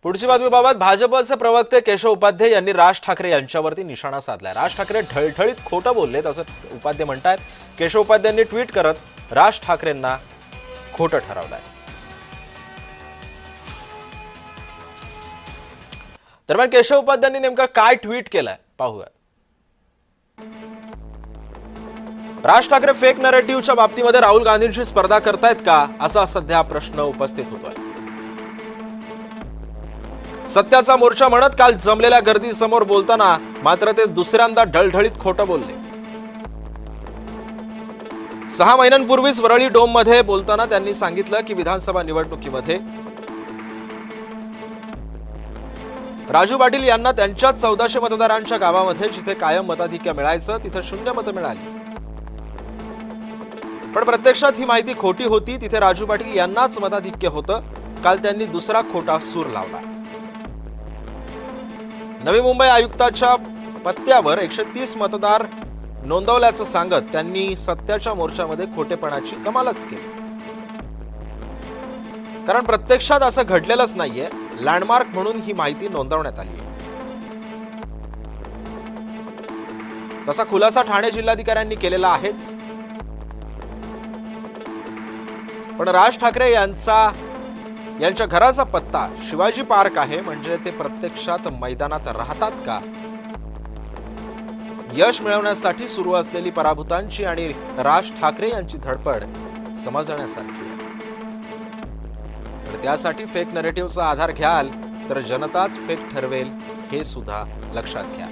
पुढची बातमीबाबत भाजपचे प्रवक्ते केशव उपाध्ये यांनी राज ठाकरे यांच्यावरती निशाणा साधलाय। राज ठाकरे ढळढळीत खोटं बोललेत असं उपाध्ये म्हणतात। केशव उपाध्यांनी ट्विट करत राज ठाकरेंना खोटं ठरवलंय। दरम्यान केशव उपाध्यांनी नेमका काय ट्विट केलंय पाहूया। राज ठाकरे फेक नरेटिव्हच्या बाबतीमध्ये राहुल गांधींशी स्पर्धा करतायत का असा सध्या प्रश्न उपस्थित होतोय। सत्याचा मोर्चा म्हणत काल जमलेल्या गर्दीसमोर बोलताना मात्र ते दुसऱ्यांदा ढळढळीत खोटं बोलले। 6 महिन्यांपूर्वीच वरळी डोम मध्ये बोलताना त्यांनी सांगितलं की विधानसभा निवडणुकीमध्ये राजू पाटील यांना त्यांच्या 1400 मतदारांच्या गावामध्ये जिथे कायम मताधिक्य मिळायचं तिथे 0 मतं मिळाली। पण प्रत्यक्षात ही माहिती खोटी होती। तिथे राजू पाटील यांनाच मताधिक्य होतं। काल त्यांनी दुसरा खोटा सूर लावला। नवी मुंबई आयुक्ताच्या पत्त्यावर 130 मतदार नोंदवल्याचं सांगत त्यांनी सत्याच्या मोर्चामध्ये खोटेपणाची कमालच केली। कारण प्रत्यक्षात असं घडलेलंच नाहीये। लँडमार्क म्हणून ही माहिती नोंदवण्यात आली आहे। तसा खुलासा ठाणे जिल्हाधिकाऱ्यांनी केलेला आहेच। पण राज ठाकरे यांच्या घराचा पत्ता शिवाजी पार्क आहे म्हणजे ते प्रत्यक्षात मैदानात राहतात का? यश मिळवण्यासाठी सुरू असलेली पराभूतांची आणि राज ठाकरे यांची धडपड समजण्यासारखी आहे। तर त्यासाठी फेक नरेटिव्हचा आधार घ्याल तर जनताच फेक ठरवेल हे सुद्धा लक्षात घ्या।